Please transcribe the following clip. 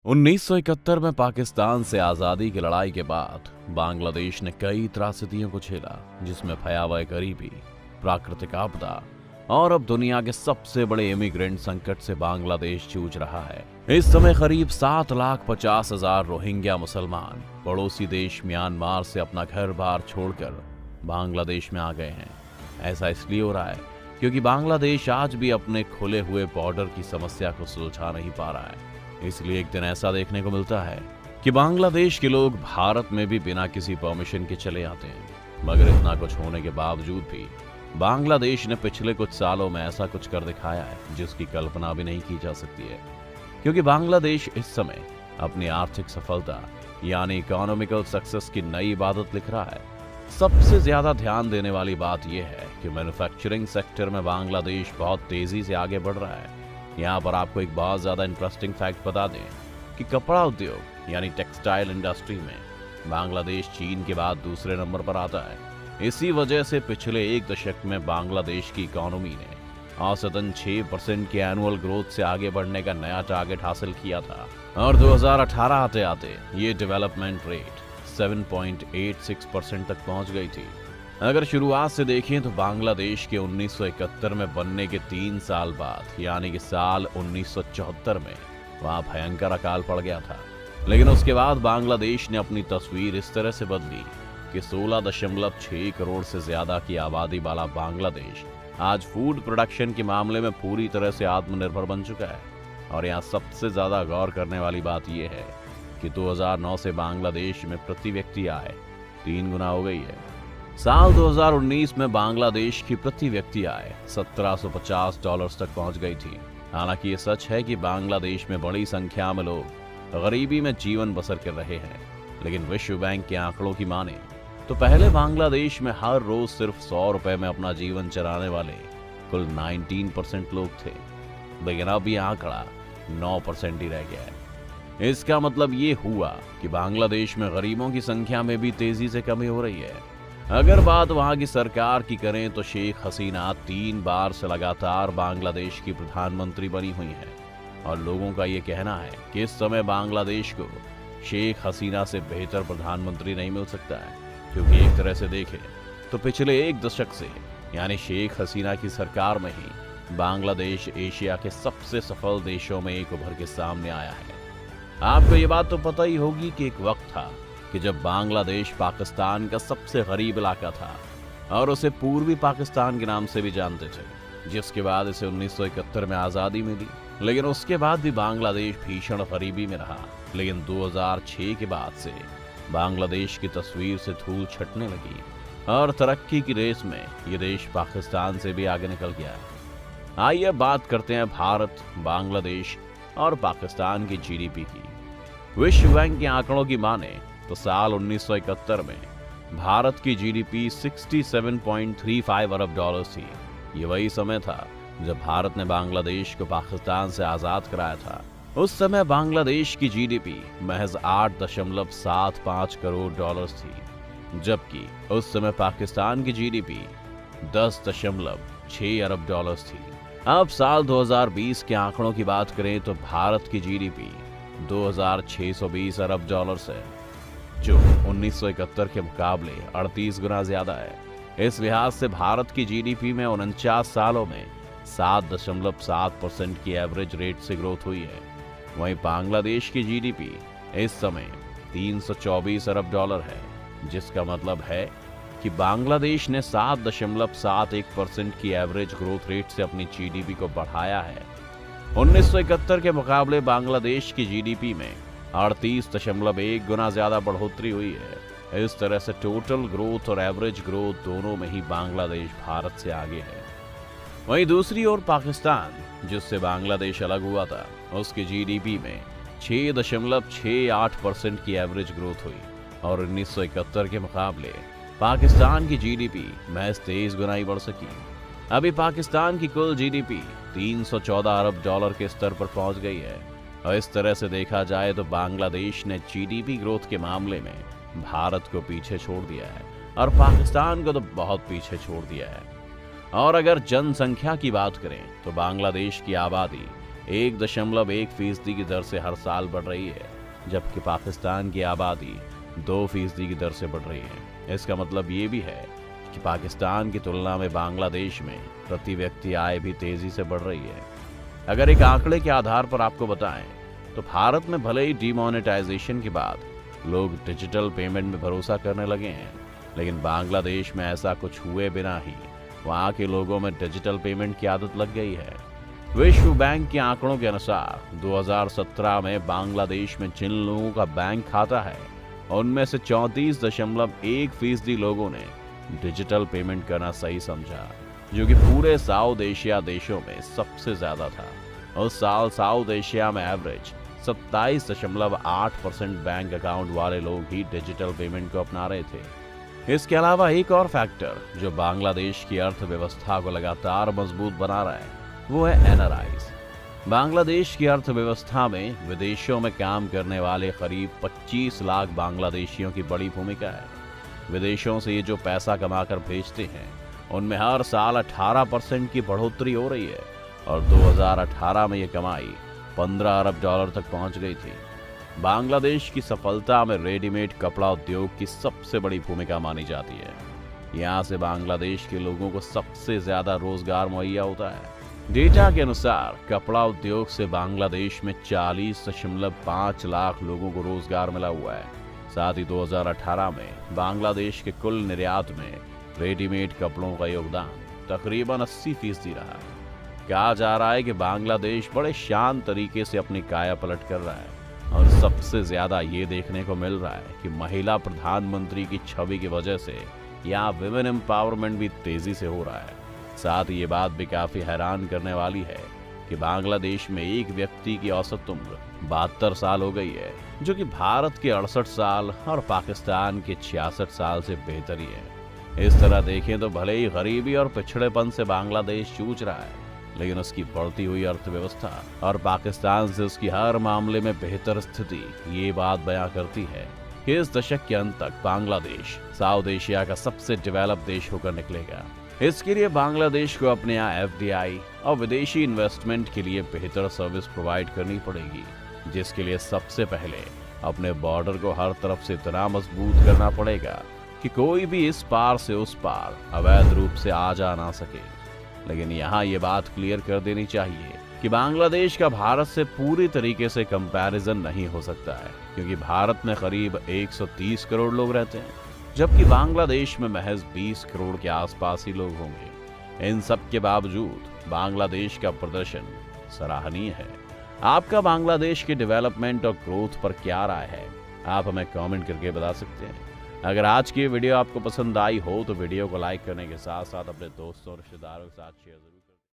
1971 में पाकिस्तान से आज़ादी की लड़ाई के बाद बांग्लादेश ने कई त्रासदियों को झेला, जिसमें भयावह गरीबी, प्राकृतिक आपदा और अब दुनिया के सबसे बड़े इमिग्रेंट संकट से बांग्लादेश जूझ रहा है। इस समय करीब 7,50,000 रोहिंग्या मुसलमान पड़ोसी देश म्यांमार से अपना घर बार छोड़कर बांग्लादेश में आ गए हैं। ऐसा इसलिए हो रहा है क्योंकि बांग्लादेश आज भी अपने खुले हुए बॉर्डर की समस्या को सुलझा नहीं पा रहा है। इसलिए एक दिन ऐसा देखने को मिलता है कि बांग्लादेश के लोग भारत में भी बिना किसी परमिशन के चले आते हैं। मगर इतना कुछ होने के बावजूद भी बांग्लादेश ने पिछले कुछ सालों में ऐसा कुछ कर दिखाया है जिसकी कल्पना भी नहीं की जा सकती है, क्योंकि बांग्लादेश इस समय अपनी आर्थिक सफलता यानी इकोनॉमिकल सक्सेस की नई इबादत लिख रहा है। सबसे ज्यादा ध्यान देने वाली बात यह है कि मैन्युफैक्चरिंग सेक्टर में बांग्लादेश बहुत तेजी से आगे बढ़ रहा है। यहाँ पर आपको एक बहुत ज्यादा इंटरेस्टिंग फैक्ट बता दें कि कपड़ा उद्योग यानी टेक्सटाइल इंडस्ट्री में बांग्लादेश चीन के बाद दूसरे नंबर पर आता है। इसी वजह से पिछले एक दशक में बांग्लादेश की इकोनॉमी ने औसतन 6% के एनुअल ग्रोथ से आगे बढ़ने का नया टारगेट हासिल किया था और 2018 आते आते ये डेवलपमेंट रेट 7.86% तक पहुंच गई थी। अगर शुरुआत से देखें तो बांग्लादेश के 1971 में बनने के 3 साल बाद यानी कि साल 1974 में वहां भयंकर अकाल पड़ गया था। लेकिन उसके बाद बांग्लादेश ने अपनी तस्वीर इस तरह से बदली कि 16.6 करोड़ से ज्यादा की आबादी वाला बांग्लादेश आज फूड प्रोडक्शन के मामले में पूरी तरह से आत्मनिर्भर बन चुका है। और यहाँ सबसे ज्यादा गौर करने वाली बात यह है कि 2009 से बांग्लादेश में प्रति व्यक्ति आय 3 गुना हो गई है। साल 2019 में बांग्लादेश की प्रति व्यक्ति आय $1750 तक पहुंच गई थी। हालांकि ये सच है कि बांग्लादेश में बड़ी संख्या में लोग गरीबी में जीवन बसर कर रहे हैं, लेकिन विश्व बैंक के आंकड़ों की माने तो पहले बांग्लादेश में हर रोज सिर्फ 100 रुपए में अपना जीवन चलाने वाले कुल 19% लोग थे, लेकिन अब ये आंकड़ा 9% ही रह गया है। इसका मतलब ये हुआ कि बांग्लादेश में गरीबों की संख्या में भी तेजी से कमी हो रही है। अगर बात वहां की सरकार की करें तो शेख हसीना 3 बार से लगातार बांग्लादेश की प्रधानमंत्री बनी हुई है और लोगों का ये कहना है कि इस समय बांग्लादेश को शेख हसीना से बेहतर प्रधानमंत्री नहीं मिल सकता है, क्योंकि एक तरह से देखें तो पिछले एक दशक से यानी शेख हसीना की सरकार में ही बांग्लादेश एशिया के सबसे सफल देशों में एक उभर के सामने आया है। आपको ये बात तो पता ही होगी कि एक वक्त था कि जब बांग्लादेश पाकिस्तान का सबसे गरीब इलाका था और उसे पूर्वी पाकिस्तान के नाम से भी जानते थे, जिसके बाद इसे 1971 में आज़ादी मिली। लेकिन उसके बाद भी बांग्लादेश भीषण गरीबी में रहा। लेकिन 2006 के बाद से बांग्लादेश की तस्वीर से धूल छटने लगी और तरक्की की रेस में ये देश पाकिस्तान से भी आगे निकल गया। आइए बात करते हैं भारत, बांग्लादेश और पाकिस्तान की जीडीपी की। विश्व बैंक के आंकड़ों की माने तो साल 1971 में भारत की जीडीपी 67.35 अरब डॉलर थी। ये वही समय था जब भारत ने बांग्लादेश को पाकिस्तान से आजाद कराया था। उस समय बांग्लादेश की जीडीपी महज 8.75 करोड़ डॉलर थी, जबकि उस समय पाकिस्तान की जीडीपी 10.6 अरब डॉलर थी। अब साल 2020 के आंकड़ों की बात करें तो भारत की जीडीपी 2,620 अरब डॉलर है, जो 1971 के मुकाबले 38 गुना ज्यादा है। इस लिहाज से भारत की जीडीपी में 49 सालों में 7.7% की एवरेज रेट से ग्रोथ हुई है। वहीं बांग्लादेश की जीडीपी इस समय 324 अरब डॉलर है, जिसका मतलब है कि बांग्लादेश ने 7.71% की एवरेज ग्रोथ रेट से अपनी जीडीपी को बढ़ाया है। 1971 के मुकाबले बांग्लादेश की जीडीपी में 38.1 गुना ज्यादा बढ़ोतरी हुई है। इस तरह से टोटल ग्रोथ और एवरेज ग्रोथ दोनों में ही बांग्लादेश भारत से आगे है। वहीं दूसरी ओर पाकिस्तान, जिससे बांग्लादेश अलग हुआ था, उसकी जीडीपी में 6.68% की एवरेज ग्रोथ हुई और 1971 के मुकाबले पाकिस्तान की जीडीपी महज 23 गुना ही बढ़ सकी। अभी पाकिस्तान की कुल जीडीपी 314 अरब डॉलर के स्तर पर पहुंच गई है और इस तरह से देखा जाए तो बांग्लादेश ने जीडीपी ग्रोथ के मामले में भारत को पीछे छोड़ दिया है और पाकिस्तान को तो बहुत पीछे छोड़ दिया है। और अगर जनसंख्या की बात करें तो बांग्लादेश की आबादी 1.1% की दर से हर साल बढ़ रही है, जबकि पाकिस्तान की आबादी 2% की दर से बढ़ रही है। इसका मतलब ये भी है कि पाकिस्तान की तुलना में बांग्लादेश में प्रति व्यक्ति आय भी तेजी से बढ़ रही है। अगर एक आंकड़े के आधार पर आपको बताएं तो भारत में भले ही डीमोनेटाइजेशन के बाद लोग डिजिटल पेमेंट में भरोसा करने लगे हैं, लेकिन बांग्लादेश में ऐसा कुछ हुए बिना ही वहां के लोगों में डिजिटल पेमेंट की आदत लग गई है। विश्व बैंक के आंकड़ों के अनुसार 2017 में बांग्लादेश में जिन लोगों का बैंक खाता है उनमें से 34.1% लोगों ने डिजिटल पेमेंट करना सही समझा, जो कि पूरे साउथ एशिया देशों में सबसे ज्यादा था। उस साल साउथ एशिया में एवरेज 27.8% बैंक अकाउंट वाले लोग ही डिजिटल पेमेंट को अपना रहे थे। इसके अलावा एक और फैक्टर जो बांग्लादेश की अर्थव्यवस्था को लगातार मजबूत बना रहा है वो है एनआरआईज। बांग्लादेश की अर्थव्यवस्था में विदेशों में काम करने वाले करीब 25 लाख बांग्लादेशियों की बड़ी भूमिका है। विदेशों से ये जो पैसा कमाकर भेजते हैं उनमें हर साल 18% की बढ़ोतरी हो रही है और 2018 में ये कमाई 15 अरब डॉलर तक पहुंच गई थी। बांग्लादेश की सफलता में रेडीमेड कपड़ा उद्योग की सबसे बड़ी भूमिका मानी जाती है। यहाँ से बांग्लादेश के लोगों को सबसे ज्यादा रोजगार मुहैया होता है। डेटा के अनुसार कपड़ा उद्योग से बांग्लादेश में 40.5 लाख लोगों को रोजगार मिला हुआ है। साथ ही 2018 में बांग्लादेश के कुल निर्यात में रेडीमेड कपड़ों का योगदान तकरीबन 80% रहा है। कहा जा रहा है कि बांग्लादेश बड़े शांत तरीके से अपनी काया पलट कर रहा है और सबसे ज्यादा ये देखने को मिल रहा है कि महिला प्रधानमंत्री की छवि की वजह से यहाँ विमेन एम्पावरमेंट भी तेजी से हो रहा है। साथ ही ये बात भी काफी हैरान करने वाली है कि बांग्लादेश में एक व्यक्ति की औसत उम्र 72 साल हो गई है, जो कि भारत के 68 साल और पाकिस्तान के 66 साल से बेहतर ही है। इस तरह देखें तो भले ही गरीबी और पिछड़ेपन से बांग्लादेश जूझ रहा है, लेकिन उसकी बढ़ती हुई अर्थव्यवस्था और पाकिस्तान से उसकी हर मामले में बेहतर स्थिति ये बात बयां करती है कि इस दशक के अंत तक बांग्लादेश साउथ एशिया का सबसे डेवलप देश होकर निकलेगा। इसके लिए बांग्लादेश को अपने यहाँ एफडीआई और विदेशी इन्वेस्टमेंट के लिए बेहतर सर्विस प्रोवाइड करनी पड़ेगी, जिसके लिए सबसे पहले अपने बॉर्डर को हर तरफ से इतना मजबूत करना पड़ेगा कि कोई भी इस पार से उस पार अवैध रूप से आ जा ना सके। लेकिन यहाँ ये बात क्लियर कर देनी चाहिए कि बांग्लादेश का भारत से पूरी तरीके से कंपैरिजन नहीं हो सकता है, क्योंकि भारत में करीब 130 करोड़ लोग रहते हैं, जबकि बांग्लादेश में महज 20 करोड़ के आसपास ही लोग होंगे। इन सब के बावजूद बांग्लादेश का प्रदर्शन सराहनीय है। आपका बांग्लादेश के डेवलपमेंट और ग्रोथ पर क्या राय है, आप हमें कमेंट करके बता सकते हैं। अगर आज की वीडियो आपको पसंद आई हो तो वीडियो को लाइक करने के साथ साथ अपने दोस्तों और रिश्तेदारों के साथ शेयर